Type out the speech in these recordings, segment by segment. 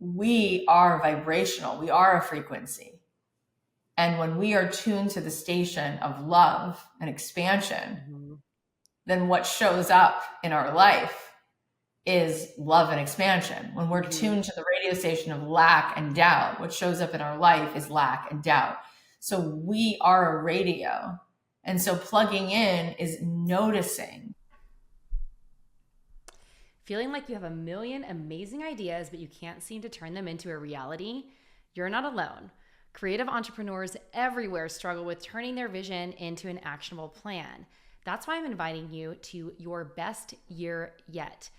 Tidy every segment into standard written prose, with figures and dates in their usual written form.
we are vibrational. We are a frequency. And when we are tuned to the station of love and expansion, then what shows up in our life is love and expansion. When we're tuned to the radio station of lack and doubt, what shows up in our life is lack and doubt. So we are a radio. And so plugging in is noticing. Feeling like you have a million amazing ideas, but you can't seem to turn them into a reality? You're not alone. Creative entrepreneurs everywhere struggle with turning their vision into an actionable plan. That's why I'm inviting you to Your Best Year Yet,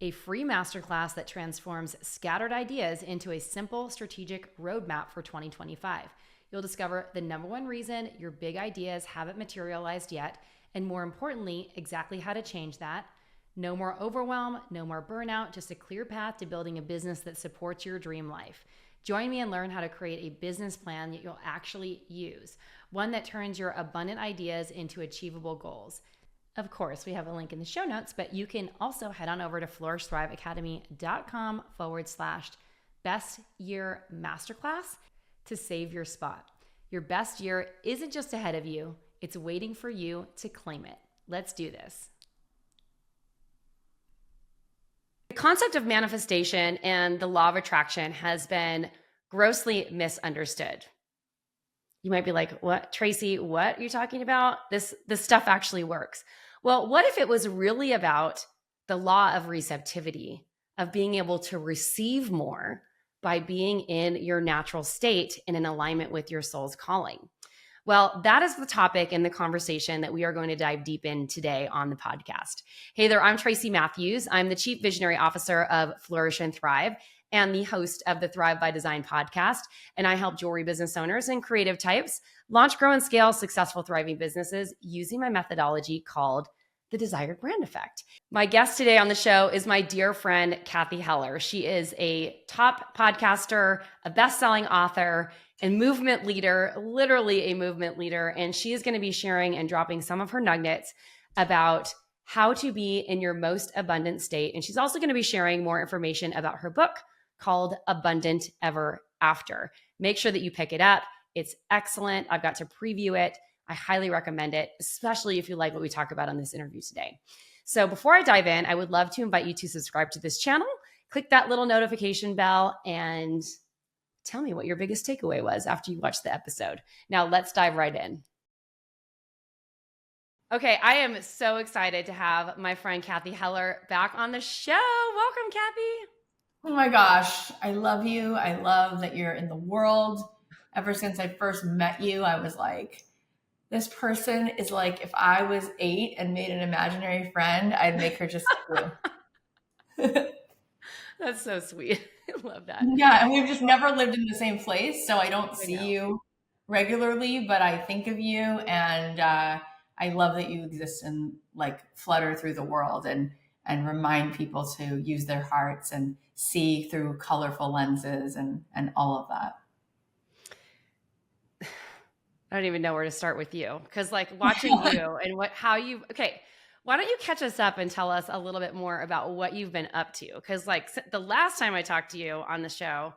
a free masterclass that transforms scattered ideas into a simple strategic roadmap for 2025. You'll discover the number one reason your big ideas haven't materialized yet, and more importantly, exactly how to change that. No more overwhelm, no more burnout, just a clear path to building a business that supports your dream life. Join me and learn how to create a business plan that you'll actually use, one that turns your abundant ideas into achievable goals. Of course, we have a link in the show notes, but you can also head on over to flourishthriveacademy.com/best year masterclass to save your spot. Your best year isn't just ahead of you, it's waiting for you to claim it. Let's do this. The concept of manifestation and the law of attraction has been grossly misunderstood. You might be like, what, Tracy, what are you talking about? This stuff actually works. Well, what if it was really about the law of receptivity, of being able to receive more by being in your natural state and in alignment with your soul's calling? Well, that is the topic and the conversation that we are going to dive deep in today on the podcast. Hey there, I'm Tracy Matthews. I'm the Chief Visionary Officer of Flourish and Thrive and the host of the Thrive by Design podcast. And I help jewelry business owners and creative types launch, grow, and scale successful, thriving businesses using my methodology called the Desired Brand Effect. My guest today on the show is my dear friend, Cathy Heller. She is a top podcaster, a best-selling author, and movement leader, literally a movement leader. And she is going to be sharing and dropping some of her nuggets about how to be in your most abundant state. And she's also going to be sharing more information about her book called Abundant Ever After. Make sure that you pick it up. It's excellent. I've got to preview it. I highly recommend it, especially if you like what we talk about on this interview today. So before I dive in, I would love to invite you to subscribe to this channel, click that little notification bell, and tell me what your biggest takeaway was after you watched the episode. Now let's dive right in. Okay, I am so excited to have my friend Cathy Heller back on the show. Welcome, Cathy. Oh my gosh, I love you. I love that you're in the world. Ever since I first met you, I was like, this person is like, if I was 8 and made an imaginary friend, I'd make her just like you. That's so sweet. I love that. Yeah, and we've just never lived in the same place, so I don't see you regularly, but I think of you, and I love that you exist and like flutter through the world and remind people to use their hearts and see through colorful lenses and all of that. I don't even know where to start with you, because like watching you and why don't you catch us up and tell us a little bit more about what you've been up to? Because like the last time I talked to you on the show,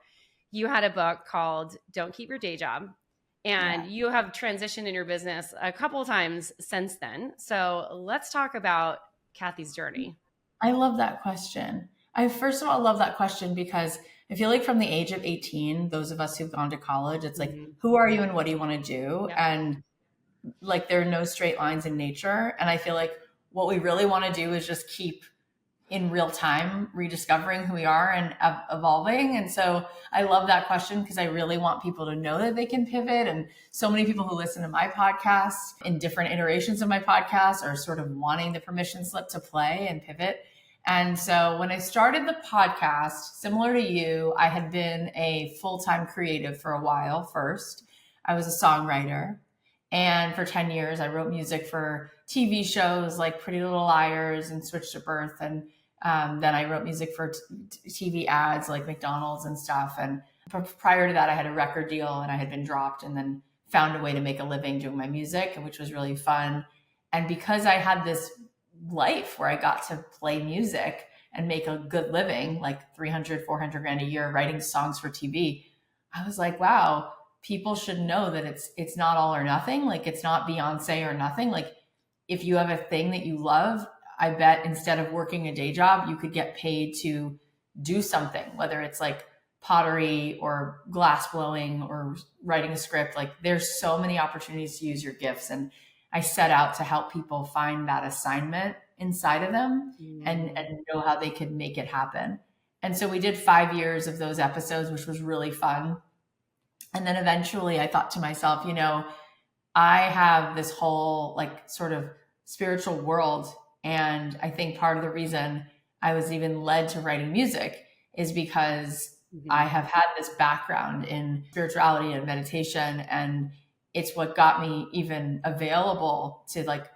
you had a book called Don't Keep Your Day Job, and you have transitioned in your business a couple of times since then. So let's talk about Cathy's journey. I love that question. First of all, love that question because I feel like from the age of 18, those of us who've gone to college, it's like, who are you and what do you want to do? Yep. And like, there are no straight lines in nature. And I feel like what we really want to do is just keep in real time rediscovering who we are and evolving. And so I love that question because I really want people to know that they can pivot. And so many people who listen to my podcast in different iterations of my podcast are sort of wanting the permission slip to play and pivot. And so when I started the podcast, similar to you, I had been a full-time creative for a while first. I was a songwriter. And for 10 years, I wrote music for TV shows like Pretty Little Liars and Switched at Birth. And then I wrote music for TV ads like McDonald's and stuff. And prior to that, I had a record deal and I had been dropped and then found a way to make a living doing my music, which was really fun. And because I had this life where I got to play music and make a good living, like 300, 400 grand a year writing songs for TV. I was like, wow, people should know that it's not all or nothing. Like it's not Beyonce or nothing. Like if you have a thing that you love, I bet instead of working a day job, you could get paid to do something, whether it's like pottery or glass blowing or writing a script. Like there's so many opportunities to use your gifts. And I set out to help people find that assignment inside of them and know how they could make it happen. And so we did 5 years of those episodes, which was really fun. And then eventually I thought to myself, I have this whole like sort of spiritual world. And I think part of the reason I was even led to writing music is because I have had this background in spirituality and meditation. And it's what got me even available to like,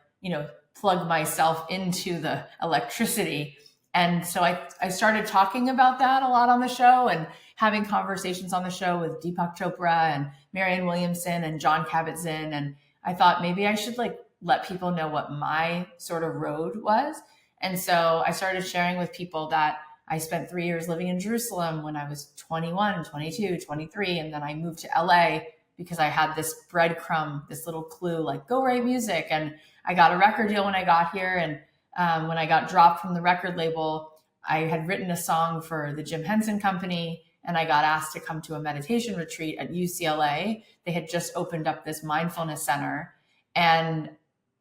plug myself into the electricity. And so I started talking about that a lot on the show and having conversations on the show with Deepak Chopra and Marianne Williamson and John Kabat-Zinn. And I thought maybe I should like let people know what my sort of road was. And so I started sharing with people that I spent 3 years living in Jerusalem when I was 21, 22, 23. And then I moved to LA because I had this breadcrumb, this little clue, like go write music. And I got a record deal when I got here. And when I got dropped from the record label, I had written a song for the Jim Henson Company. And I got asked to come to a meditation retreat at UCLA. They had just opened up this mindfulness center. And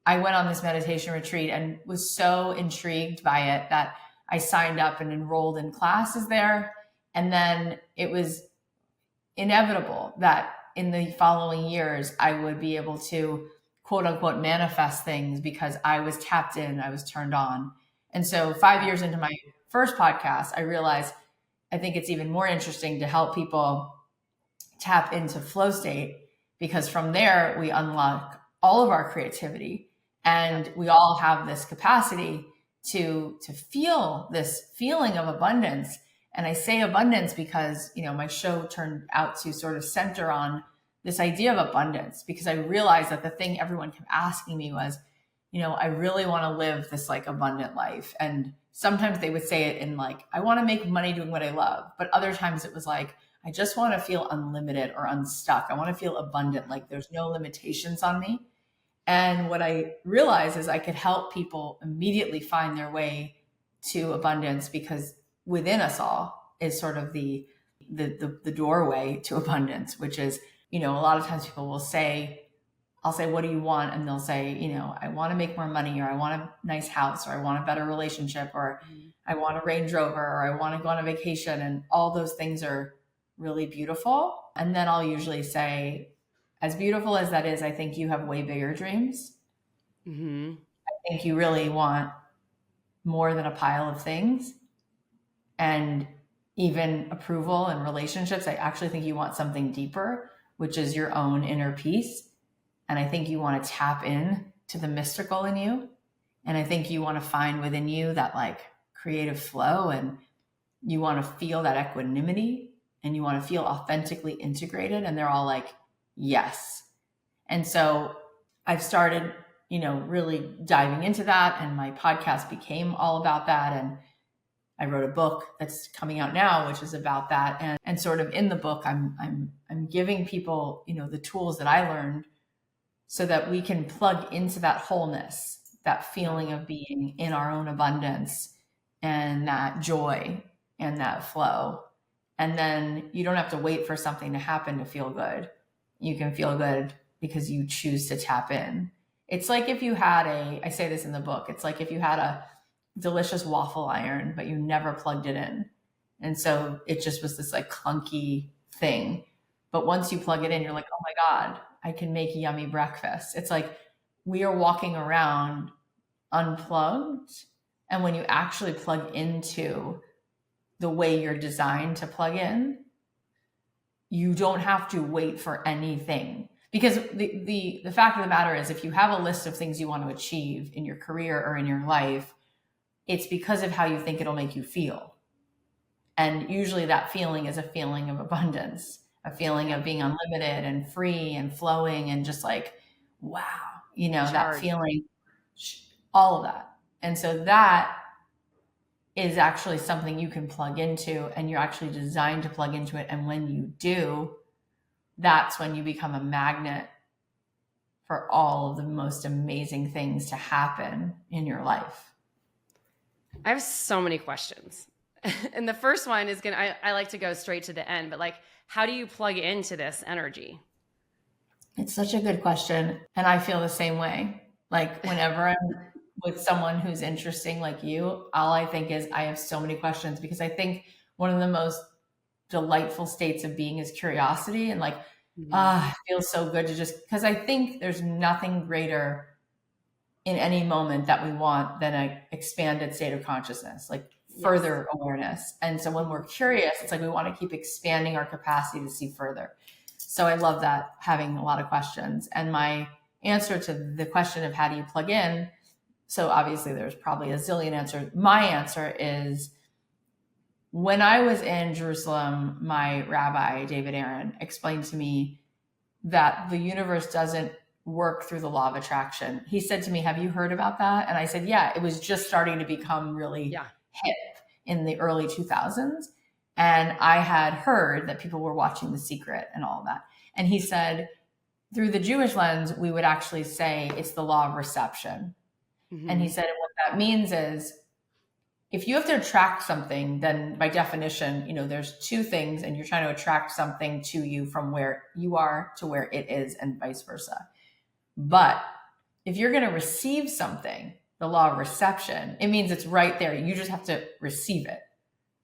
I went on this meditation retreat and was so intrigued by it that I signed up and enrolled in classes there. And then it was inevitable that in the following years, I would be able to quote unquote manifest things because I was tapped in, I was turned on. And so 5 years into my first podcast, I realized I think it's even more interesting to help people tap into flow state because from there we unlock all of our creativity and we all have this capacity to feel this feeling of abundance. And I say abundance because, my show turned out to sort of center on this idea of abundance because I realized that the thing everyone kept asking me was, I really want to live this like abundant life. And sometimes they would say it in like, I want to make money doing what I love. But other times it was like, I just want to feel unlimited or unstuck. I want to feel abundant. Like there's no limitations on me. And what I realized is I could help people immediately find their way to abundance because within us all is sort of the doorway to abundance, which is, a lot of times people will say, I'll say, what do you want? And they'll say, I want to make more money, or I want a nice house, or I want a better relationship, or I want a Range Rover, or I want to go on a vacation. And all those things are really beautiful. And then I'll usually say, as beautiful as that is, I think you have way bigger dreams. I think you really want more than a pile of things. And even approval and relationships, I actually think you want something deeper, which is your own inner peace. And I think you want to tap in to the mystical in you. And I think you want to find within you that like creative flow, and you want to feel that equanimity, and you want to feel authentically integrated. And they're all like, yes. And so I've started, really diving into that. And my podcast became all about that. And I wrote a book that's coming out now, which is about that. And sort of in the book, I'm giving people, the tools that I learned so that we can plug into that wholeness, that feeling of being in our own abundance and that joy and that flow. And then you don't have to wait for something to happen to feel good. You can feel good because you choose to tap in. It's like if you had I say this in the book, it's like if you had a delicious waffle iron, but you never plugged it in. And so it just was this like clunky thing. But once you plug it in, you're like, oh my God, I can make yummy breakfast. It's like we are walking around unplugged. And when you actually plug into the way you're designed to plug in, you don't have to wait for anything. Because the fact of the matter is, if you have a list of things you want to achieve in your career or in your life, it's because of how you think it'll make you feel. And usually that feeling is a feeling of abundance, a feeling of being unlimited and free and flowing and just like, wow, that feeling, all of that. And so that is actually something you can plug into, and you're actually designed to plug into it. And when you do, that's when you become a magnet for all of the most amazing things to happen in your life. I have so many questions. And the first one is I like to go straight to the end, but like, how do you plug into this energy? It's such a good question. And I feel the same way. Like whenever I'm with someone who's interesting like you, all I think is I have so many questions, because I think one of the most delightful states of being is curiosity, and like, it feels so good to just, because I think there's nothing greater in any moment that we want than an expanded state of consciousness, like further awareness. And so when we're curious, it's like we want to keep expanding our capacity to see further. So I love that, having a lot of questions. And my answer to the question of how do you plug in, so obviously there's probably a zillion answers. My answer is, when I was in Jerusalem, my rabbi, David Aaron, explained to me that the universe doesn't work through the law of attraction. He said to me, have you heard about that? And I said, yeah, it was just starting to become really hip in the early 2000s. And I had heard that people were watching The Secret and all of that. And he said, through the Jewish lens, we would actually say it's the law of reception. And he said, what that means is, if you have to attract something, then by definition, there's two things, and you're trying to attract something to you from where you are to where it is, and vice versa. But if you're going to receive something, the law of reception, it means it's right there. You just have to receive it.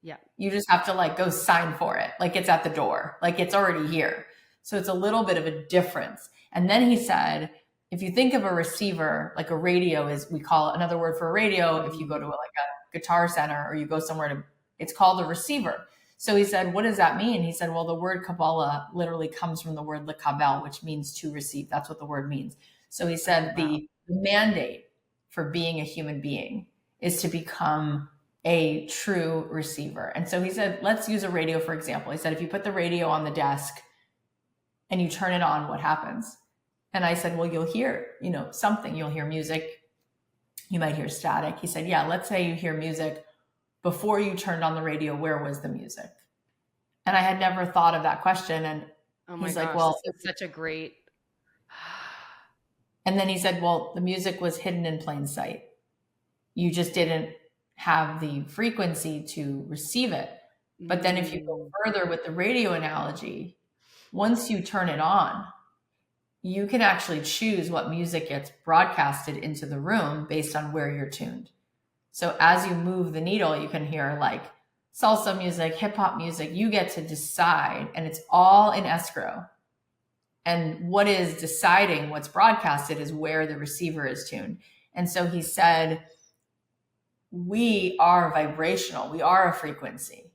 Yeah. You just have to like go sign for it. Like it's at the door, like it's already here. So it's a little bit of a difference. And then he said, if you think of a receiver, like a radio is, we call it another word for a radio. If you go to like a Guitar Center, or you go somewhere it's called a receiver. So he said, what does that mean? He said, well, the word Kabbalah literally comes from the word lekabel, which means to receive. That's what the word means. So he said, the mandate for being a human being is to become a true receiver. And so he said, let's use a radio, for example. He said, if you put the radio on the desk and you turn it on, what happens? And I said, well, you'll hear, something. You'll hear music. You might hear static. He said, yeah, let's say you hear music. Before you turned on the radio, where was the music? And I had never thought of that question. And he's like, well, it's such a great. And then he said, well, the music was hidden in plain sight. You just didn't have the frequency to receive it. But then if you go further with the radio analogy, once you turn it on, you can actually choose what music gets broadcasted into the room based on where you're tuned. So as you move the needle, you can hear like salsa music, hip hop music. You get to decide, and it's all in escrow. And what is deciding what's broadcasted is where the receiver is tuned. And so he said, we are vibrational. We are a frequency.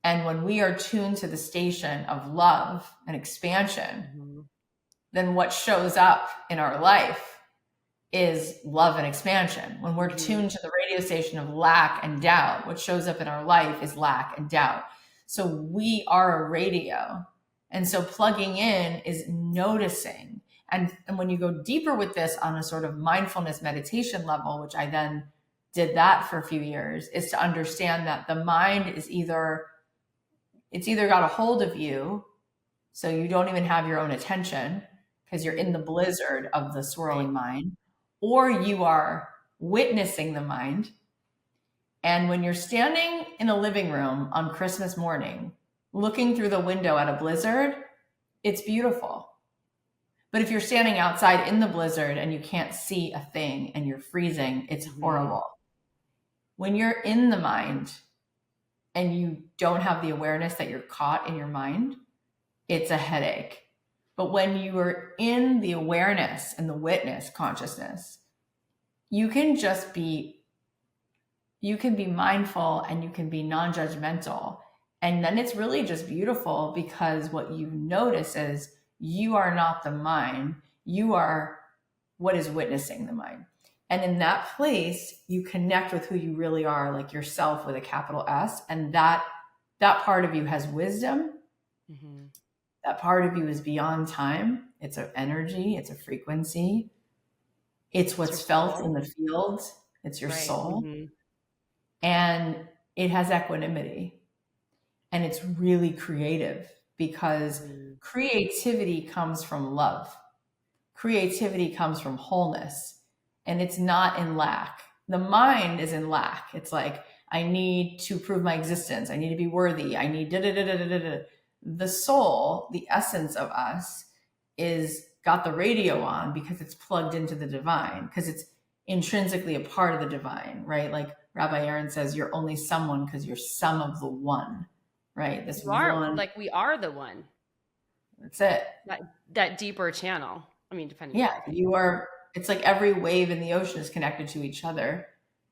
And when we are tuned to the station of love and expansion, then what shows up in our life is love and expansion. When we're tuned to the radio station of lack and doubt, what shows up in our life is lack and doubt. So we are a radio. And so plugging in is noticing. And when you go deeper with this on a sort of mindfulness meditation level, which I then did that for a few years, is to understand that the mind is it's either got a hold of you, so you don't even have your own attention because you're in the blizzard of the swirling mind, or you are witnessing the mind. And when you're standing in a living room on Christmas morning, looking through the window at a blizzard, it's beautiful. But if you're standing outside in the blizzard and you can't see a thing and you're freezing, it's horrible. When you're in the mind and you don't have the awareness that you're caught in your mind, it's a headache. But when you are in the awareness and the witness consciousness, you can be mindful and you can be non-judgmental. And then it's really just beautiful, because what you notice is you are not the mind. You are what is witnessing the mind. And in that place, you connect with who you really are, like yourself with a capital S. And that part of you has wisdom. That part of you is beyond time. It's an energy. It's a frequency. It's what's felt in the field. It's your soul. and it has equanimity, and it's really creative because creativity comes from love. Creativity comes from wholeness, and it's not in lack. The mind is in lack. It's like, I need to prove my existence. I need to be worthy. I need da da da da da da. The soul, the essence of us, is got the radio on because it's plugged into the divine, because it's intrinsically a part of the divine, right? Like Rabbi Aaron says, you're only someone because you're some of the one, right? This You are one. like, we are the one. That's it. That deeper channel. I mean, depending. Yeah, you are. It's like every wave in the ocean is connected to each other.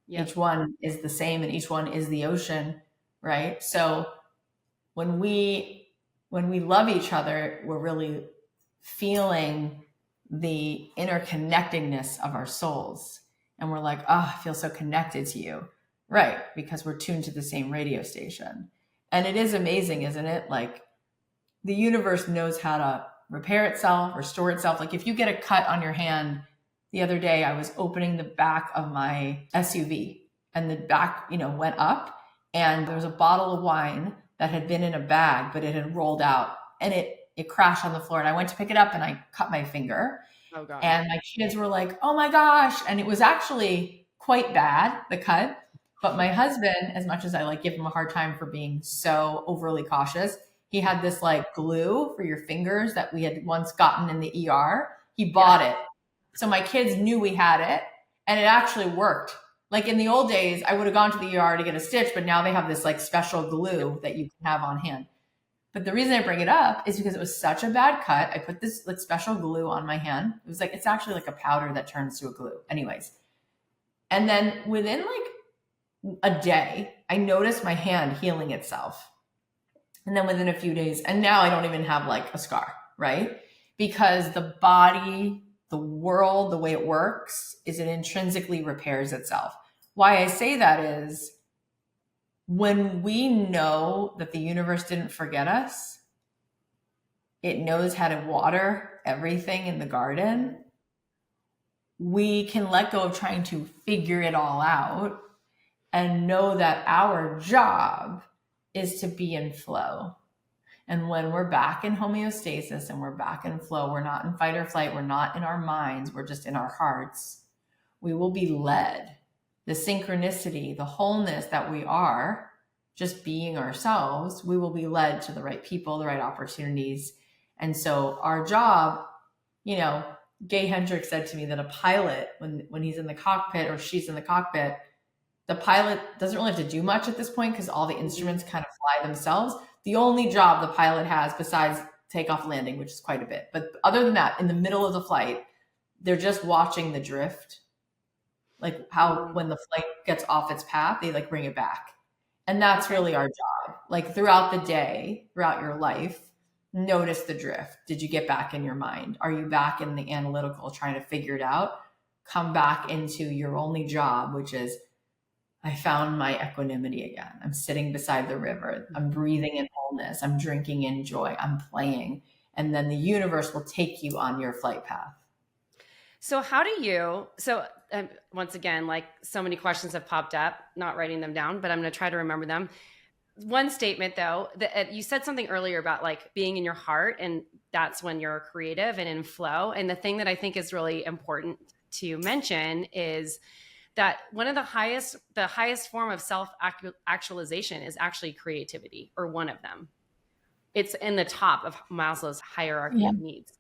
Yep. Each one is the same, and each one is the ocean, right? So when we love each other, we're really feeling the interconnectedness of our souls, and we're like, oh, I feel so connected to you, right? Because we're tuned to the same radio station. And it is amazing, isn't it? Like, the universe knows how to repair itself, restore itself. Like, if you get a cut on your hand, the other day I was opening the back of my SUV, and the back, went up, and there was a bottle of wine that had been in a bag, but it had rolled out, and it crashed on the floor, and I went to pick it up and I cut my finger. Oh, God. And my kids were like, oh my gosh. And it was actually quite bad, the cut. But my husband, as much as I give him a hard time for being so overly cautious, he had this glue for your fingers that we had once gotten in the ER. He bought it. So my kids knew we had it, and it actually worked. Like, in the old days, I would have gone to the ER to get a stitch, but now they have this special glue that you can have on hand. But the reason I bring it up is because it was such a bad cut. I put this special glue on my hand. It was it's actually a powder that turns to a glue. Anyways. And then within a day, I noticed my hand healing itself. And then within a few days, and now I don't even have a scar, right? Because the body, the world, the way it works is it intrinsically repairs itself. Why I say that is, when we know that the universe didn't forget us, it knows how to water everything in the garden, we can let go of trying to figure it all out and know that our job is to be in flow. And when we're back in homeostasis and we're back in flow, we're not in fight or flight, we're not in our minds, we're just in our hearts, we will be led. The synchronicity, the wholeness that we are, just being ourselves, we will be led to the right people, the right opportunities. And so our job, Gay Hendricks said to me that a pilot, when he's in the cockpit or she's in the cockpit, the pilot doesn't really have to do much at this point because all the instruments kind of fly themselves. The only job the pilot has, besides takeoff landing, which is quite a bit, but other than that, in the middle of the flight, they're just watching the drift. How when the flight gets off its path, they bring it back. And that's really our job. Throughout the day, throughout your life, notice the drift. Did you get back in your mind? Are you back in the analytical trying to figure it out? Come back into your only job, which is, I found my equanimity again. I'm sitting beside the river. I'm breathing in wholeness. I'm drinking in joy. I'm playing. And then the universe will take you on your flight path. So once again, so many questions have popped up, not writing them down, but I'm going to try to remember them. One statement though, that you said something earlier about being in your heart, and that's when you're creative and in flow. And the thing that I think is really important to mention is that one of the highest form of self-actualization is actually creativity, or one of them. It's in the top of Maslow's hierarchy of needs,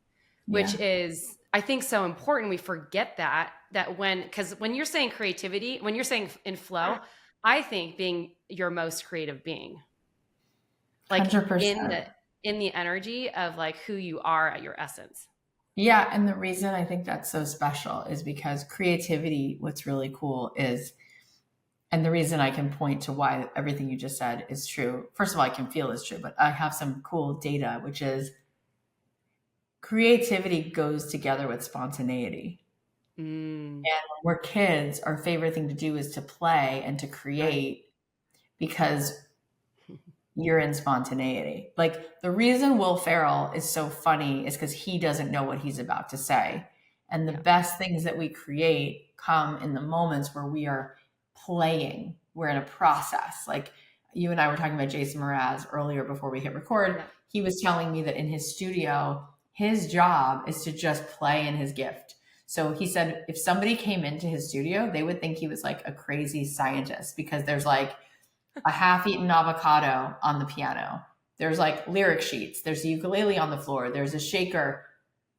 which is, I think, so important. We forget that because when you're saying creativity, when you're saying in flow, I think being your most creative being, 100%. in the energy of who you are at your essence. Yeah. And the reason I think that's so special is because creativity, what's really cool is, and the reason I can point to why everything you just said is true. First of all, I can feel it's true, but I have some cool data, which is creativity goes together with spontaneity. And when we're kids, our favorite thing to do is to play and to create, because you're in spontaneity. The reason Will Ferrell is so funny is because he doesn't know what he's about to say. And the best things that we create come in the moments where we are playing, we're in a process. Like you and I were talking about Jason Mraz earlier before we hit record. Yeah. He was telling me that in his studio, his job is to just play in his gift. So he said if somebody came into his studio, they would think he was like a crazy scientist because there's like a half-eaten avocado on the piano. There's like lyric sheets. There's a ukulele on the floor. There's a shaker.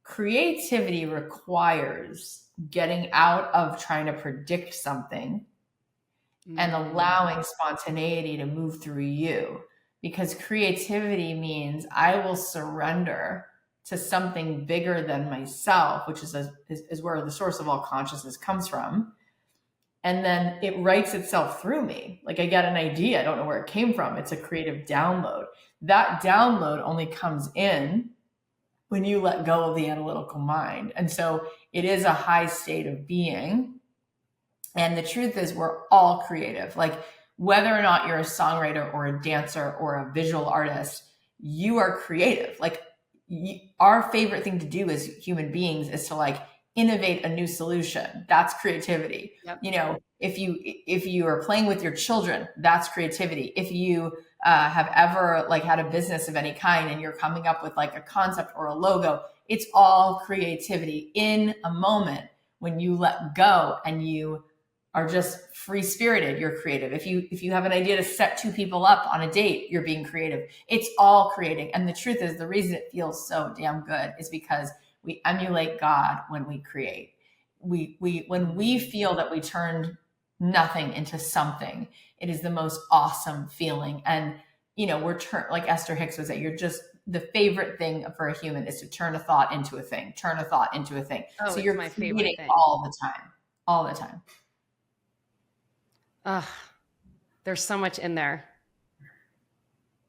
Creativity requires getting out of trying to predict something and allowing spontaneity to move through you. Because creativity means I will surrender to something bigger than myself, which is where the source of all consciousness comes from. And then it writes itself through me. Like I get an idea, I don't know where it came from. It's a creative download. That download only comes in when you let go of the analytical mind. And so it is a high state of being. And the truth is we're all creative. Like whether or not you're a songwriter or a dancer or a visual artist, you are creative. Like our favorite thing to do as human beings is to like innovate a new solution. That's creativity. Yep. You know, if you are playing with your children, that's creativity. If you have ever like had a business of any kind and you're coming up with like a concept or a logo, it's all creativity in a moment when you let go and you are just free spirited, you're creative. If you have an idea to set two people up on a date, you're being creative. It's all creating. And the truth is the reason it feels so damn good is because we emulate God when we create. When we feel that we turned nothing into something, it is the most awesome feeling. And you know, like Esther Hicks would say, you're just the favorite thing for a human is to turn a thought into a thing, turn a thought into a thing. Oh, so you're my creating favorite thing. all the time. There's so much in there.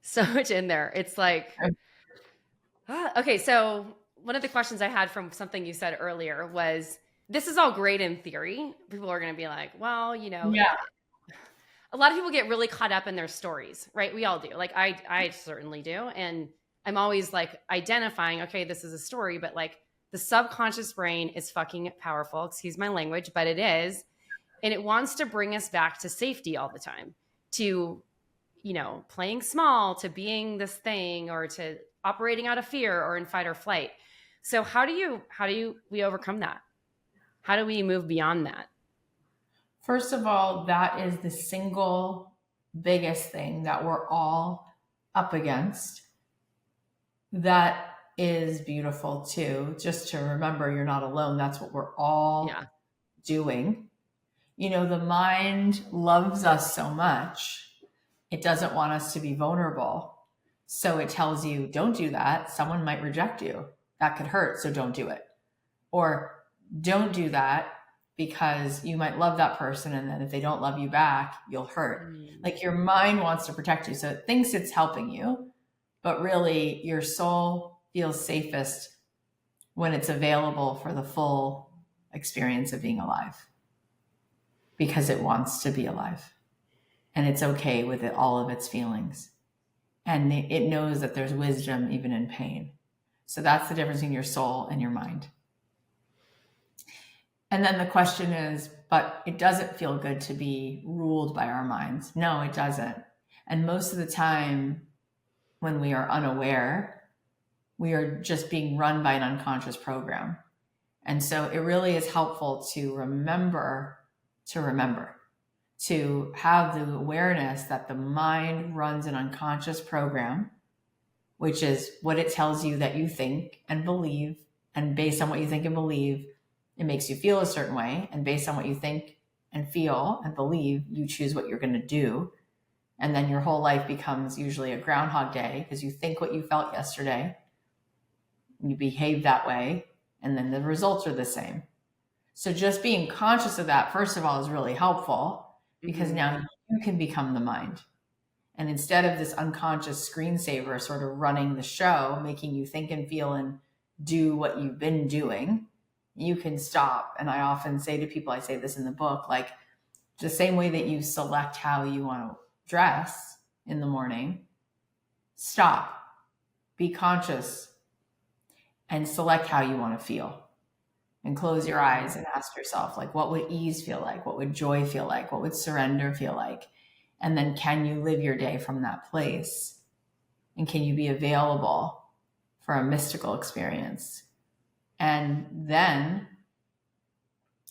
So much in there. It's like, okay. So one of the questions I had from something you said earlier was, this is all great in theory. People are going to be like, well, you know, yeah. A lot of people get really caught up in their stories, right? We all do. Like I certainly do. And I'm always like identifying, okay, this is a story, but like the subconscious brain is fucking powerful. Excuse my language, but it is. And it wants to bring us back to safety all the time, to, you know, playing small, to being this thing, or to operating out of fear or in fight or flight. So how do we overcome that? How do we move beyond that? First of all, that is the single biggest thing that we're all up against. That is beautiful too. Just to remember you're not alone. That's what we're all doing. You know, the mind loves us so much. It doesn't want us to be vulnerable. So it tells you, don't do that. Someone might reject you. That could hurt. So don't do it. Or don't do that because you might love that person. And then if they don't love you back, you'll hurt. Like your mind wants to protect you. So it thinks it's helping you, but really your soul feels safest when it's available for the full experience of being alive. Because it wants to be alive and it's okay with it, all of its feelings. And it knows that there's wisdom even in pain. So that's the difference between your soul and your mind. And then the question is, but it doesn't feel good to be ruled by our minds. No, it doesn't. And most of the time when we are unaware, we are just being run by an unconscious program. And so it really is helpful to remember, to have the awareness that the mind runs an unconscious program, which is what it tells you that you think and believe. And based on what you think and believe, it makes you feel a certain way. And based on what you think and feel and believe, you choose what you're going to do. And then your whole life becomes usually a Groundhog Day because you think what you felt yesterday, you behave that way, and then the results are the same. So just being conscious of that, first of all, is really helpful because now you can become the mind. And instead of this unconscious screensaver sort of running the show, making you think and feel and do what you've been doing, you can stop. And I often say to people, I say this in the book, like the same way that you select how you want to dress in the morning, stop, be conscious, and select how you want to feel. And close your eyes and ask yourself, like, what would ease feel like? What would joy feel like? What would surrender feel like? And then can you live your day from that place? And can you be available for a mystical experience? And then,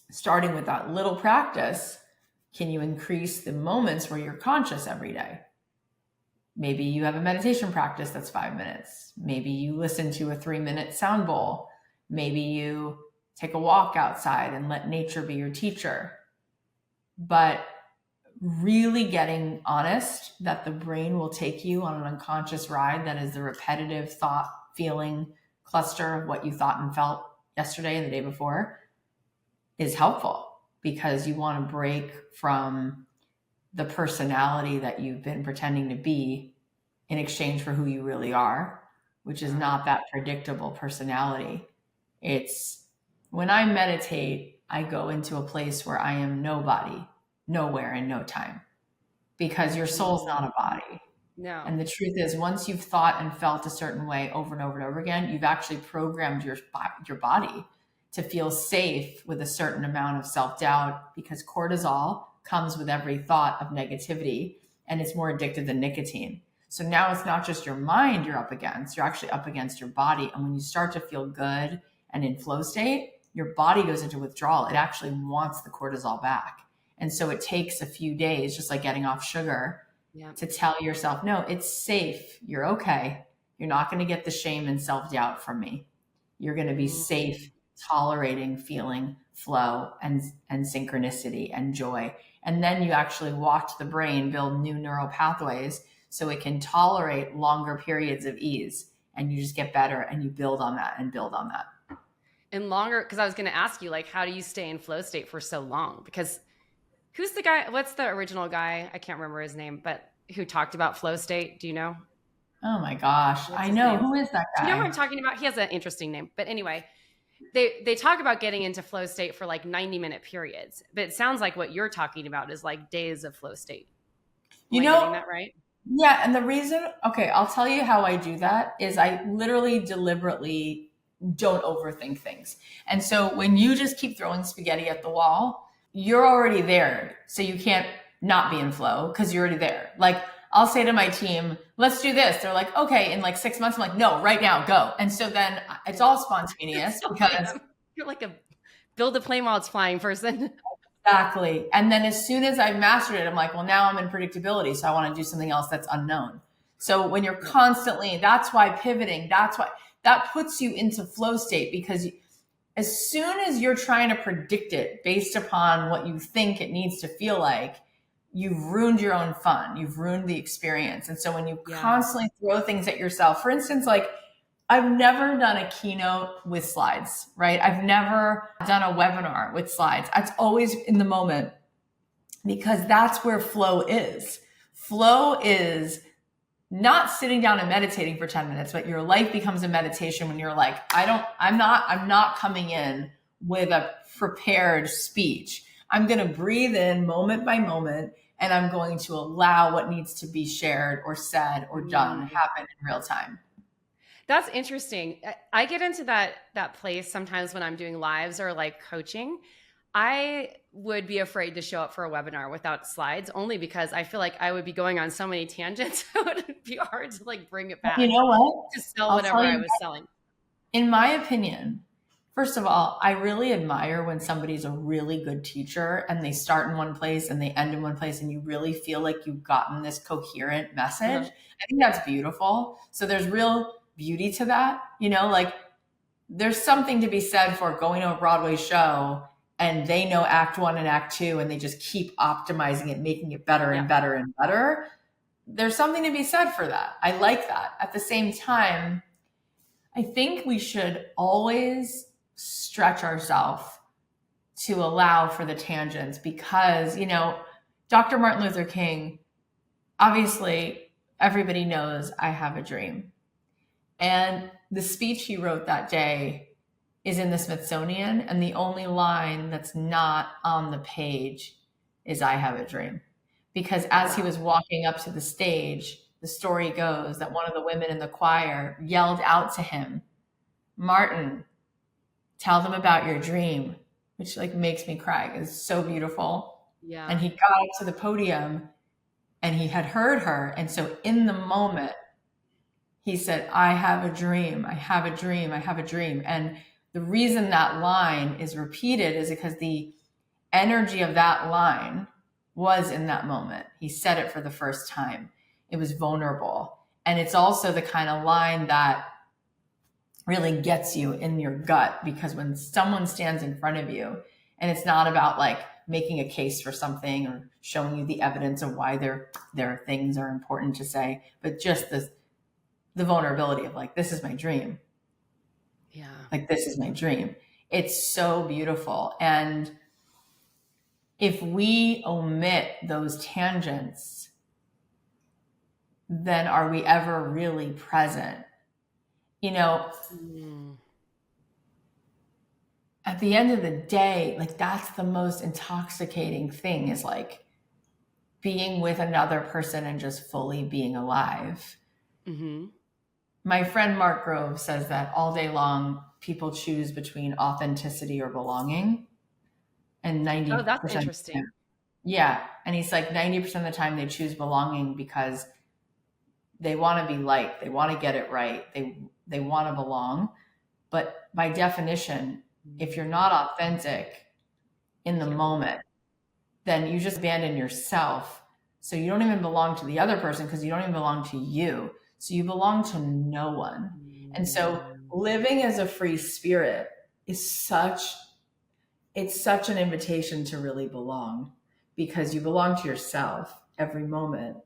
starting with that little practice, can you increase the moments where you're conscious every day? Maybe you have a meditation practice that's 5 minutes. Maybe you listen to a 3-minute sound bowl. Maybe you take a walk outside and let nature be your teacher. But really getting honest that the brain will take you on an unconscious ride that is the repetitive thought, feeling cluster of what you thought and felt yesterday and the day before is helpful, because you want to break from the personality that you've been pretending to be in exchange for who you really are, which is not that predictable personality. It's when I meditate, I go into a place where I am nobody, nowhere, and no time, because your soul's not a body. No. And the truth is, once you've thought and felt a certain way over and over and over again, you've actually programmed your body to feel safe with a certain amount of self-doubt, because cortisol comes with every thought of negativity, and it's more addictive than nicotine. So now it's not just your mind you're up against, you're actually up against your body. And when you start to feel good and in flow state, your body goes into withdrawal. It actually wants the cortisol back. And so it takes a few days, just like getting off sugar, to tell yourself, no, it's safe. You're okay. You're not going to get the shame and self-doubt from me. You're going to be safe, tolerating feeling flow and synchronicity and joy. And then you actually watch the brain build new neural pathways so it can tolerate longer periods of ease. And you just get better and you build on that and build on that. And longer, because I was going to ask you, like, how do you stay in flow state for so long? Because who's the guy? What's the original guy? I can't remember his name, but who talked about flow state? Do you know? Oh my gosh. I know. Who is that guy? Do you know what I'm talking about? He has an interesting name. But anyway, they talk about getting into flow state for like 90-minute periods. But it sounds like what you're talking about is like days of flow state. Am I getting that right? Yeah. And the reason, okay, I'll tell you how I do that is I literally deliberately don't overthink things. And so when you just keep throwing spaghetti at the wall, you're already there. So you can't not be in flow because you're already there. Like, I'll say to my team, let's do this. They're like, okay, in like 6 months. I'm like, no, right now, go. And so then it's all spontaneous because you're like a build a plane while it's flying person. Exactly. And then as soon as I've mastered it, I'm like, well, now I'm in predictability. So I want to do something else that's unknown. So when you're constantly, that's why pivoting, that's why that puts you into flow state, because as soon as you're trying to predict it based upon what you think it needs to feel like, you've ruined your own fun. You've ruined the experience. And so when you constantly throw things at yourself, for instance, like I've never done a keynote with slides, right? I've never done a webinar with slides. It's always in the moment, because that's where flow is. Flow is not sitting down and meditating for 10 minutes, but your life becomes a meditation when you're like, I'm not coming in with a prepared speech. I'm going to breathe in moment by moment, and I'm going to allow what needs to be shared or said or done happen in real time. That's interesting. I get into that place sometimes when I'm doing lives or like coaching. I would be afraid to show up for a webinar without slides, only because I feel like I would be going on so many tangents. It would be hard to like bring it back. You know what? To sell whatever I was selling. In my opinion, first of all, I really admire when somebody's a really good teacher and they start in one place and they end in one place, and you really feel like you've gotten this coherent message. I think that's beautiful. So there's real beauty to that. You know, like there's something to be said for going to a Broadway show and they know act 1 and act 2 and they just keep optimizing it, making it better and better and better. There's something to be said for that. I like that. At the same time, I think we should always stretch ourselves to allow for the tangents, because, you know, Dr. Martin Luther King, obviously everybody knows I have a dream. And the speech he wrote that day is in the Smithsonian, and the only line that's not on the page is I have a dream. Because as he was walking up to the stage, the story goes that one of the women in the choir yelled out to him, Martin, tell them about your dream, which like makes me cry. It's so beautiful. Yeah. And he got up to the podium and he had heard her. And so in the moment, he said, I have a dream. I have a dream. I have a dream. And the reason that line is repeated is because the energy of that line was in that moment. He said it for the first time. It was vulnerable. And it's also the kind of line that really gets you in your gut, because when someone stands in front of you, and it's not about like making a case for something or showing you the evidence of why their things are important to say, but just the vulnerability of like, this is my dream. Yeah. Like, this is my dream. It's so beautiful. And if we omit those tangents, then are we ever really present? You know, at the end of the day, like, that's the most intoxicating thing, is like being with another person and just fully being alive. Mm-hmm. My friend Mark Grove says that all day long, people choose between authenticity or belonging. And 90%. Oh, that's interesting. Yeah. And he's like 90% of the time they choose belonging because they want to be liked. They want to get it right. They want to belong. But by definition, if you're not authentic in the moment, then you just abandon yourself. So you don't even belong to the other person, because you don't even belong to you. So you belong to no one. And so living as a free spirit is such an invitation to really belong, because you belong to yourself every moment,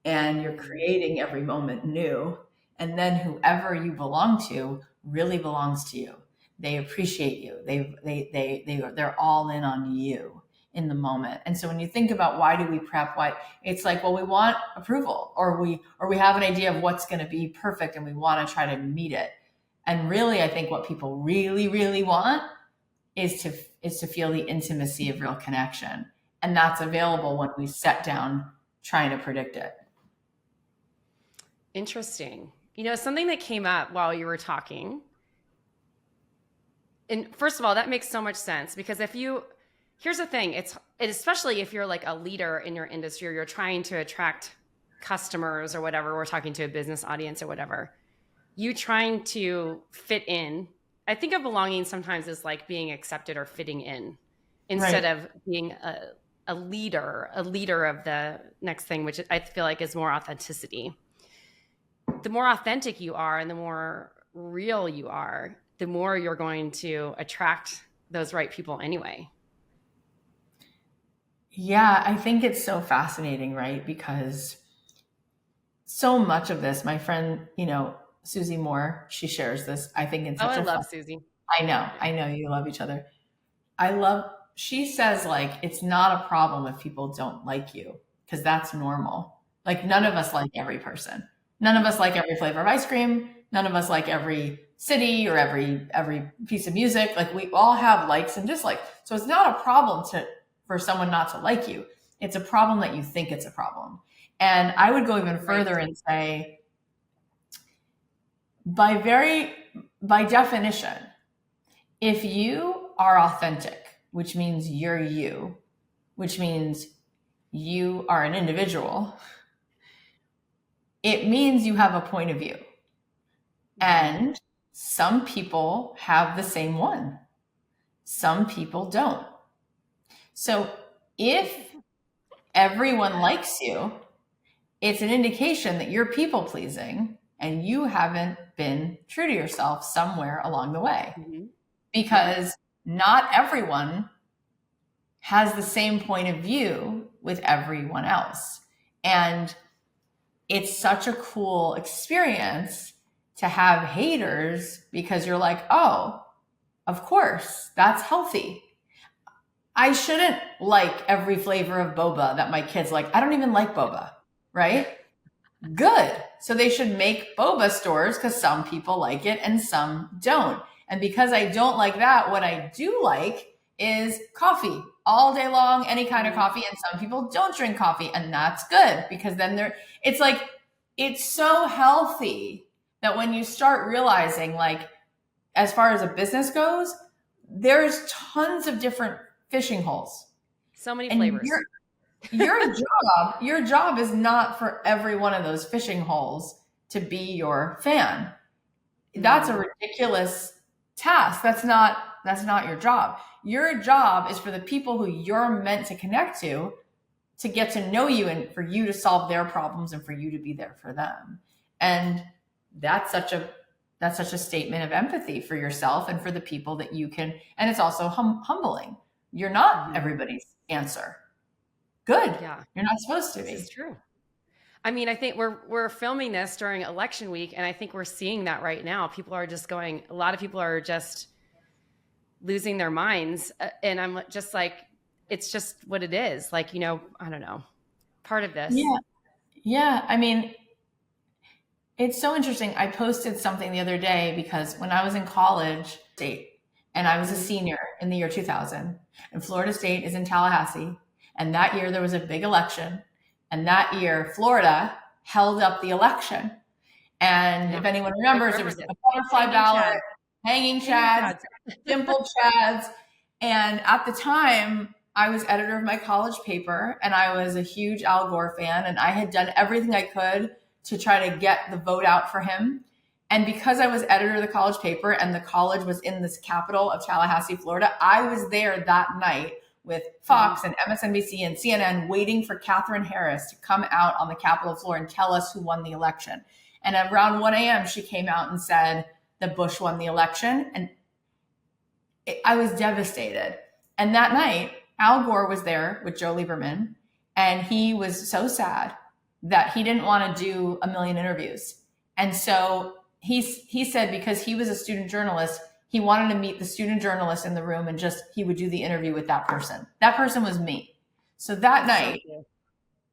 and you're creating every moment new. And then whoever you belong to really belongs to you. They appreciate you. They're all in on you in the moment. And so when you think about why do we prep, why, it's like, well, we want approval, or we have an idea of what's going to be perfect, and we want to try to meet it. And really, I think what people really, really want is to feel the intimacy of real connection. And that's available when we set down trying to predict it. Interesting. You know, something that came up while you were talking, and first of all, that makes so much sense, because here's the thing, especially if you're like a leader in your industry, or you're trying to attract customers or whatever, we're talking to a business audience or whatever, you trying to fit in. I think of belonging sometimes as like being accepted or fitting in, instead of being a leader of the next thing, which I feel like is more authenticity. The more authentic you are and the more real you are, the more you're going to attract those right people anyway. Yeah, I think it's so fascinating, right? Because so much of this, my friend, Susie Moore, she shares this. I think in such I love Susie. I know you love each other. She says, like, it's not a problem if people don't like you, because that's normal. Like, none of us like every person. None of us like every flavor of ice cream. None of us like every city or every piece of music. Like, we all have likes and dislikes. So it's not a problem for someone not to like you. It's a problem that you think it's a problem. And I would go even further and say, by definition, if you are authentic, which means you're you, which means you are an individual, it means you have a point of view. And some people have the same one. Some people don't. So if everyone likes you, it's an indication that you're people pleasing and you haven't been true to yourself somewhere along the way. Mm-hmm. Because not everyone has the same point of view with everyone else. And it's such a cool experience to have haters, because you're like, oh, of course, that's healthy. I shouldn't like every flavor of boba that my kids like. I don't even like boba, right? Good. So they should make boba stores, because some people like it and some don't. And because I don't like that, what I do like is coffee all day long, any kind of coffee. And some people don't drink coffee, and that's good, because then it's so healthy that when you start realizing, like, as far as a business goes, there's tons of different fishing holes. So many flavors. your job is not for every one of those fishing holes to be your fan. That's a ridiculous task. That's not your job. Your job is for the people who you're meant to connect to get to know you and for you to solve their problems and for you to be there for them. And that's such a statement of empathy for yourself and for the people that you can. And it's also humbling. You're not everybody's answer. Good. Yeah. You're not supposed to be. This is true. I mean, I think we're filming this during election week, and I think we're seeing that right now. People are just going, a lot of people are just losing their minds. And I'm just like, it's just what it is. Like, I don't know, part of this. Yeah. Yeah. I mean, it's so interesting. I posted something the other day because when I was in college, and I was a senior in the year 2000, and Florida State is in Tallahassee. And that year there was a big election. And that year, Florida held up the election. And if anyone remembers, there was a butterfly ballot, hanging chads, dimpled chads. And at the time, I was editor of my college paper, and I was a huge Al Gore fan, and I had done everything I could to try to get the vote out for him. And because I was editor of the college paper and the college was in this capital of Tallahassee, Florida, I was there that night with Fox and MSNBC and CNN waiting for Catherine Harris to come out on the Capitol floor and tell us who won the election. And at around 1 a.m., she came out and said that Bush won the election. And I was devastated. And that night, Al Gore was there with Joe Lieberman, and he was so sad that he didn't want to do a million interviews. And so he said because he was a student journalist, he wanted to meet the student journalist in the room and he would do the interview with that person. That person was me. So that night,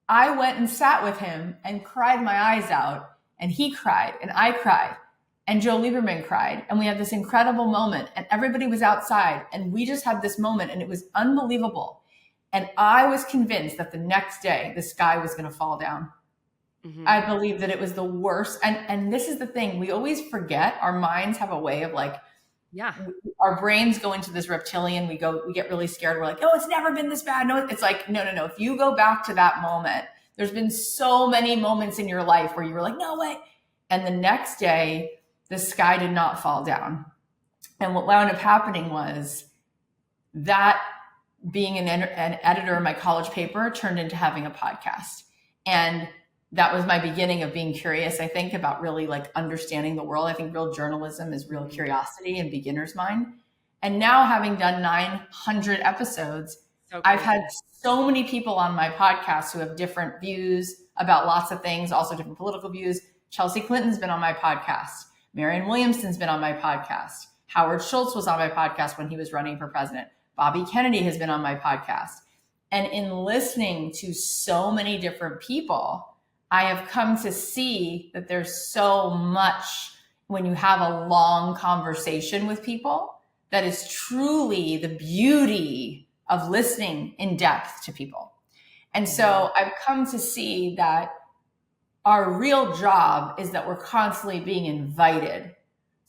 I went and sat with him and cried my eyes out, and he cried and I cried and Joe Lieberman cried. And we had this incredible moment, and everybody was outside, and we just had this moment, and it was unbelievable. And I was convinced that the next day the sky was going to fall down. I believe that it was the worst. And this is the thing. We always forget. Our minds have a way of our brains go into this reptilian. We get really scared. We're like, oh, it's never been this bad. No, it's like, no. If you go back to that moment, there's been so many moments in your life where you were like, no way. And the next day, the sky did not fall down. And what wound up happening was that being an editor in my college paper turned into having a podcast. And that was my beginning of being curious, I think, about really understanding the world. I think real journalism is real curiosity and beginner's mind. And now, having done 900 episodes, I've had so many people on my podcast who have different views about lots of things, also different political views. Chelsea Clinton's been on my podcast. Marianne Williamson's been on my podcast. Howard Schultz was on my podcast when he was running for president. Bobby Kennedy has been on my podcast. And in listening to so many different people, I have come to see that there's so much when you have a long conversation with people that is truly the beauty of listening in depth to people. And so I've come to see that our real job is that we're constantly being invited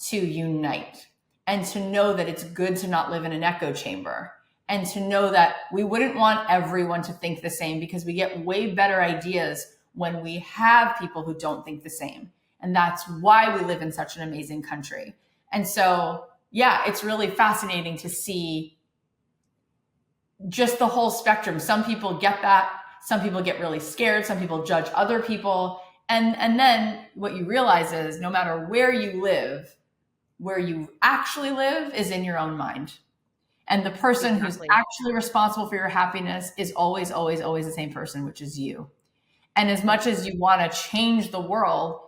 to unite and to know that it's good to not live in an echo chamber, and to know that we wouldn't want everyone to think the same, because we get way better ideas when we have people who don't think the same. And that's why we live in such an amazing country. And so, yeah, it's really fascinating to see just the whole spectrum. Some people get that. Some people get really scared. Some people judge other people. And then what you realize is no matter where you live, where you actually live is in your own mind. And the person who's actually responsible for your happiness is always, always, always the same person, which is you. And as much as you want to change the world,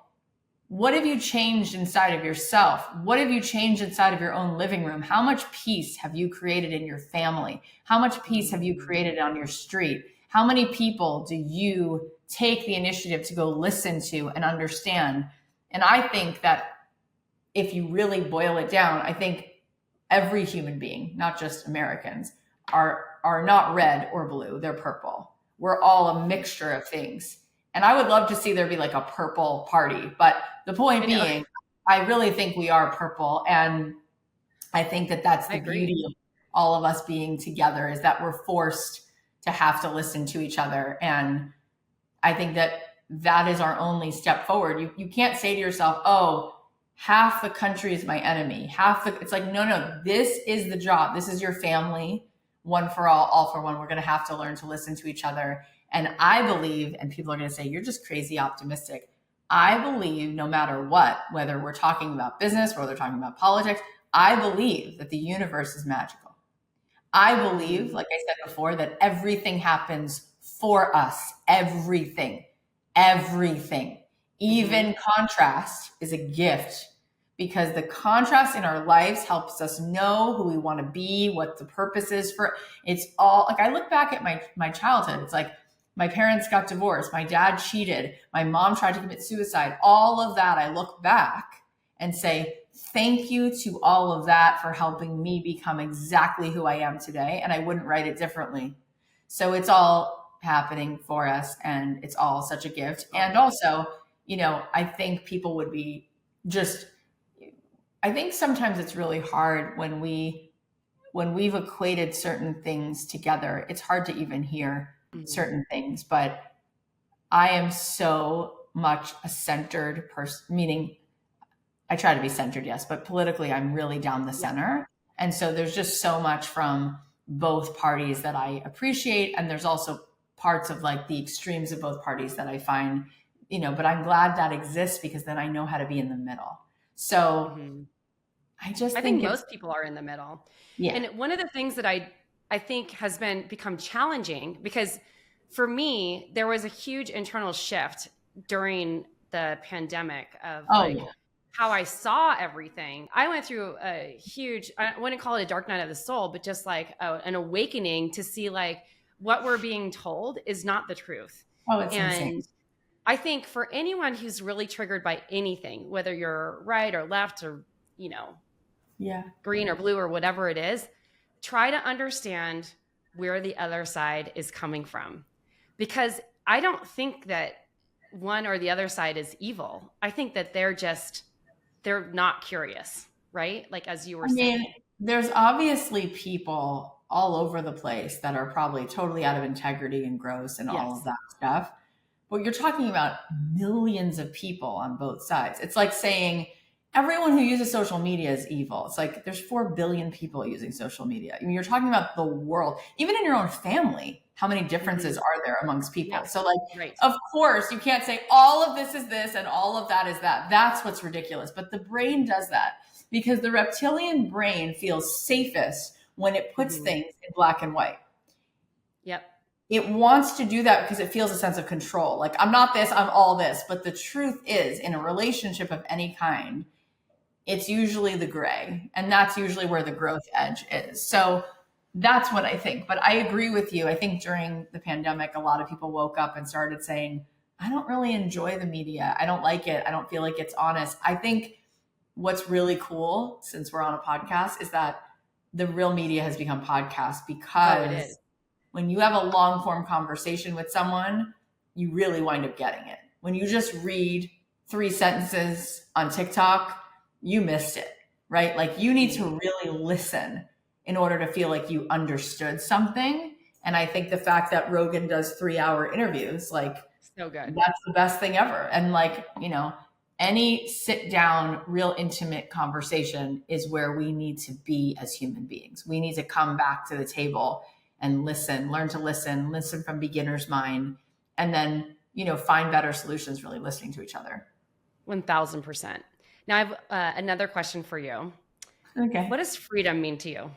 what have you changed inside of yourself? What have you changed inside of your own living room? How much peace have you created in your family? How much peace have you created on your street? How many people do you take the initiative to go listen to and understand? And I think that if you really boil it down, I think every human being, not just Americans, are not red or blue. They're purple. We're all a mixture of things. And I would love to see there be a purple party. But the point being, I really think we are purple. And I think that that's the beauty of all of us being together, is that we're forced to have to listen to each other. And I think that is our only step forward. You can't say to yourself, oh, half the country is my enemy. It's like, no, this is the job. This is your family, one for all for one. We're going to have to learn to listen to each other. And I believe, and people are going to say, you're just crazy optimistic. I believe no matter what, whether we're talking about business, whether we're talking about politics, I believe that the universe is magical. I believe, like I said before, that everything happens for us. Everything. Even contrast is a gift, because the contrast in our lives helps us know who we want to be, what the purpose is for. It's all like, I look back at my childhood. It's like my parents got divorced. My dad cheated. My mom tried to commit suicide. All of that, I look back and say, thank you to all of that for helping me become exactly who I am today. And I wouldn't write it differently. So it's all happening for us, and it's all such a gift. And also, I think people would be I think sometimes it's really hard when we've equated certain things together. It's hard to even hear certain things, but I am so much a centered person, meaning I try to be centered, yes, but politically I'm really down the center. And so there's just so much from both parties that I appreciate. And there's also parts of like the extremes of both parties that I find, but I'm glad that exists, because then I know how to be in the middle. So I think most people are in the middle. Yeah. And one of the things that I think has become challenging, because for me, there was a huge internal shift during the pandemic of how I saw everything. I went through a huge, I wouldn't call it a dark night of the soul, but just like an awakening to see like what we're being told is not the truth. It's insane. I think for anyone who's really triggered by anything, whether you're right or left or, green or blue or whatever it is, try to understand where the other side is coming from. Because I don't think that one or the other side is evil. I think that they're not curious, right? Like, as you were saying. There's obviously people all over the place that are probably totally out of integrity and gross and all of that stuff. But you're talking about millions of people on both sides. It's like saying everyone who uses social media is evil. It's like there's 4 billion people using social media. I mean, you're talking about the world, even in your own family. How many differences are there amongst people? Yeah. So of course, you can't say all of this is this and all of that is that. That's what's ridiculous. But the brain does that because the reptilian brain feels safest when it puts things in black and white. Yep. It wants to do that because it feels a sense of control. Like, I'm not this, I'm all this. But the truth is, in a relationship of any kind, it's usually the gray. And that's usually where the growth edge is. So that's what I think. But I agree with you. I think during the pandemic, a lot of people woke up and started saying, I don't really enjoy the media. I don't like it. I don't feel like it's honest. I think what's really cool, since we're on a podcast, is that the real media has become podcast, because when you have a long form conversation with someone, you really wind up getting it. When you just read 3 sentences on TikTok, you missed it, right? Like, you need to really listen in order to feel like you understood something. And I think the fact that Rogan does 3-hour interviews, like, so good. That's the best thing ever. And like, any sit down, real intimate conversation is where we need to be as human beings. We need to come back to the table and listen, learn to listen from beginner's mind, and then, find better solutions, really listening to each other. 1000%. Now I have another question for you. Okay. What does freedom mean to you?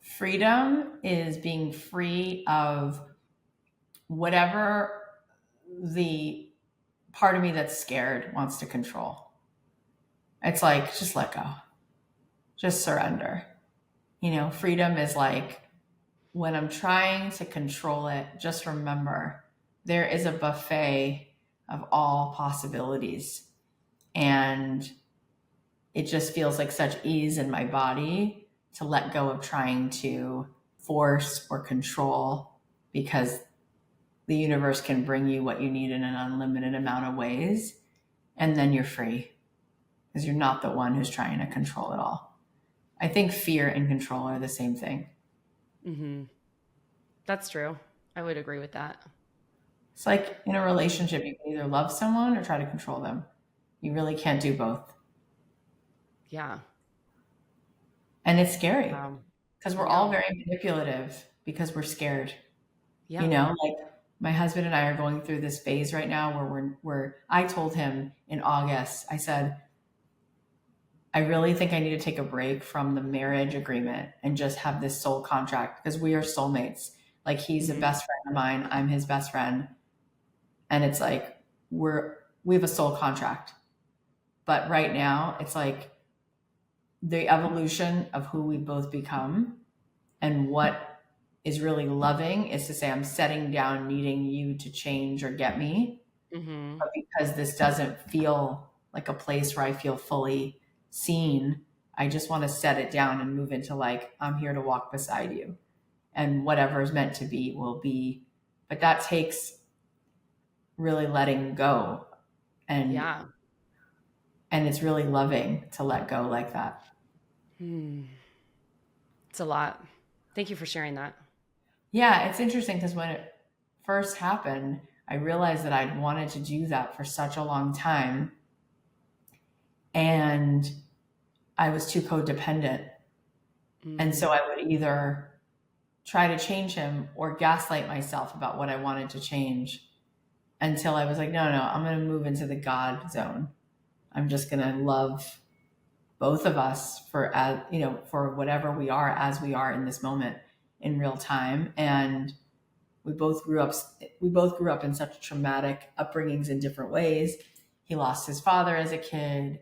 Freedom is being free of whatever the part of me that's scared wants to control. It's like, just let go. Just surrender. Freedom is like, when I'm trying to control it, just remember there is a buffet of all possibilities. And it just feels like such ease in my body to let go of trying to force or control, because the universe can bring you what you need in an unlimited amount of ways. And then you're free, because you're not the one who's trying to control it all. I think fear and control are the same thing. Mm-hmm. That's true. I would agree with that. It's like in a relationship, you can either love someone or try to control them. You really can't do both. Yeah. And it's scary because I we're all know. very manipulative because we're scared. You Yeah. know, like my husband and I are going through this phase right now where I told him in August, I said, I really think I need to take a break from the marriage agreement and just have this soul contract because we are soulmates. Like he's a Mm-hmm. best friend of mine, I'm his best friend. And it's like we have a soul contract. But right now, it's like the evolution of who we both become and what is really loving is to say, I'm setting down needing you to change or get me. Mm-hmm. But because this doesn't feel like a place where I feel fully seen, I just want to set it down and move into like, I'm here to walk beside you. And whatever is meant to be will be. But that takes really letting go. And Yeah. and it's really loving to let go like that. Hmm. It's a lot. Thank you for sharing that. Yeah, it's interesting because when it first happened, I realized that I'd wanted to do that for such a long time. And I was too codependent. And so Mm. I would either try to change him or gaslight myself about what I wanted to change until I was like, no, no, I'm going to move into the God zone. I'm just going to love both of us for, for whatever we are as we are in this moment in real time. And we both grew up in such traumatic upbringings in different ways. He lost his father as a kid.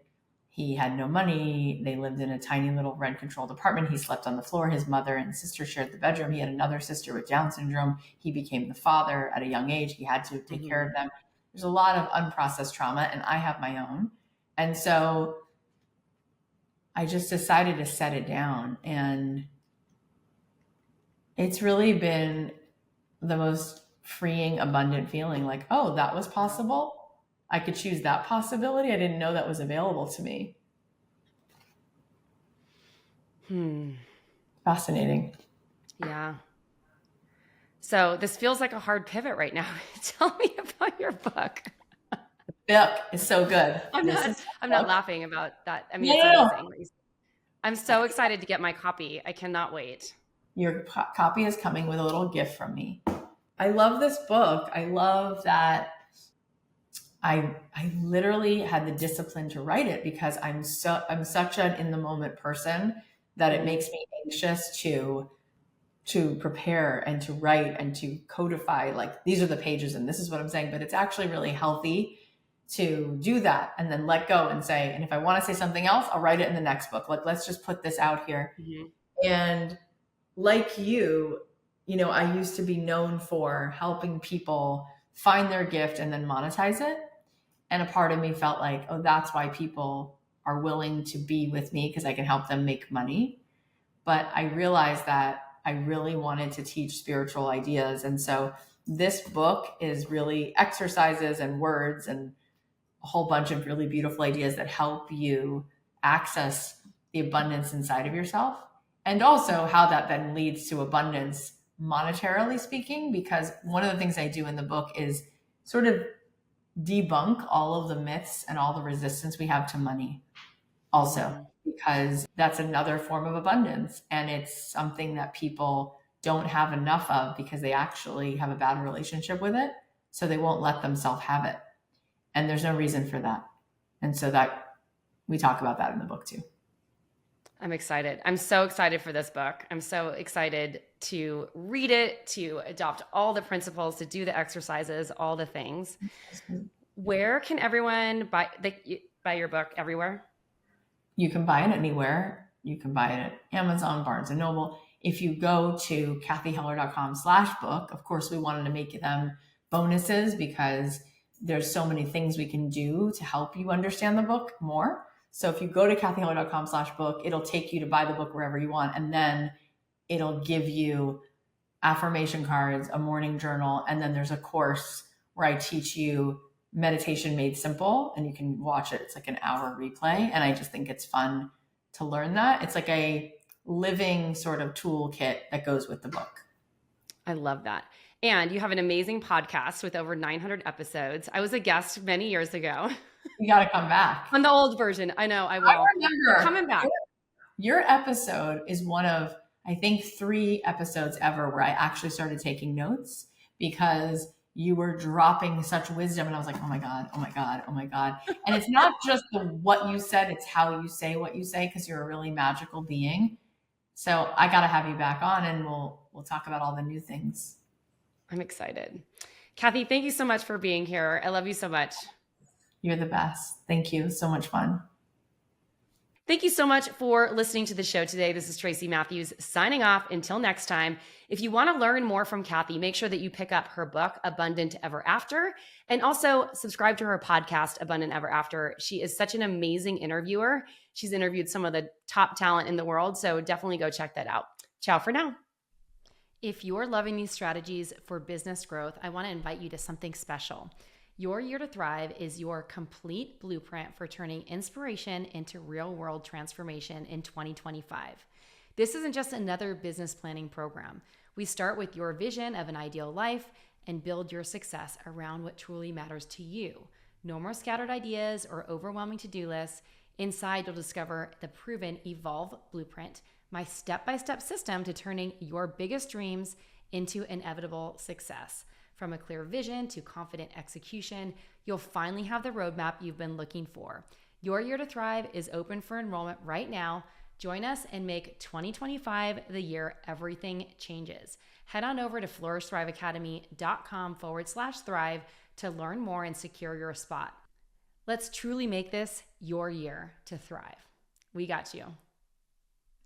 He had no money. They lived in a tiny little rent controlled apartment. He slept on the floor. His mother and sister shared the bedroom. He had another sister with Down syndrome. He became the father at a young age. He had to take care Mm-hmm. of them. There's a lot of unprocessed trauma, and I have my own. And so I just decided to set it down. And it's really been the most freeing, abundant feeling like, oh, that was possible. I could choose that possibility. I didn't know that was available to me. Hmm. Fascinating. Yeah. So this feels like a hard pivot right now. Tell me about your book. Book is so good. I'm This not is I'm my not book. laughing about that. I mean, No, it's no, no. amazing. I'm so excited to get my copy. I cannot wait. Your copy is coming with a little gift from me. I love this book. I love that I literally had the discipline to write it because I'm such an in the moment person that it Mm-hmm. makes me anxious to prepare and to write and to codify like these are the pages and this is what I'm saying, but it's actually really healthy to do that and then let go and say, and if I want to say something else, I'll write it in the next book. Like, let's just put this out here. Mm-hmm. And like I used to be known for helping people find their gift and then monetize it. And a part of me felt like, oh, that's why people are willing to be with me because I can help them make money. But I realized that I really wanted to teach spiritual ideas. And so this book is really exercises and words and a whole bunch of really beautiful ideas that help you access the abundance inside of yourself. And also how that then leads to abundance monetarily speaking, because one of the things I do in the book is sort of debunk all of the myths and all the resistance we have to money also, Mm-hmm. because that's another form of abundance. And it's something that people don't have enough of because they actually have a bad relationship with it. So they won't let themselves have it. And there's no reason for that. And so that we talk about that in the book too. I'm excited. I'm so excited for this book. I'm so excited to read it, to adopt all the principles, to do the exercises, all the things. Where can everyone buy your book? Everywhere? You can buy it anywhere. You can buy it at Amazon, Barnes and Noble. If you go to cathyheller.com/book, of course, we wanted to make them bonuses because there's so many things we can do to help you understand the book more. So if you go to cathyheller.com/book, it'll take you to buy the book wherever you want. And then it'll give you affirmation cards, a morning journal, and then there's a course where I teach you meditation made simple and you can watch it. It's like an hour replay. And I just think it's fun to learn that. It's like living sort of toolkit that goes with the book. I love that. And you have an amazing podcast with over 900 episodes. I was a guest many years ago. You got to come back. On the old version. I know, I will. I remember. You're coming back. Your episode is one of, I think, 3 episodes ever where I actually started taking notes because you were dropping such wisdom. And I was like, oh my God, oh my God, oh my God. And it's not just what you said, it's how you say what you say, because you're a really magical being. So I got to have you back on and we'll talk about all the new things. I'm excited. Cathy, thank you so much for being here. I love you so much. You're the best. Thank you. So much fun. Thank you so much for listening to the show today. This is Tracy Matthews signing off. Until next time, if you want to learn more from Cathy, make sure that you pick up her book, Abundant Ever After, and also subscribe to her podcast, Abundant Ever After. She is such an amazing interviewer. She's interviewed some of the top talent in the world, so definitely go check that out. Ciao for now. If you're loving these strategies for business growth, I want to invite you to something special. Your Year to Thrive is your complete blueprint for turning inspiration into real-world transformation in 2025. This isn't just another business planning program. We start with your vision of an ideal life and build your success around what truly matters to you. No more scattered ideas or overwhelming to-do lists. Inside, you'll discover the proven Evolve Blueprint, my step-by-step system to turning your biggest dreams into inevitable success. From a clear vision to confident execution, you'll finally have the roadmap you've been looking for. Your Year to Thrive is open for enrollment right now. Join us and make 2025 the year everything changes. Head on over to flourishthriveacademy.com/thrive to learn more and secure your spot. Let's truly make this your year to thrive. We got you.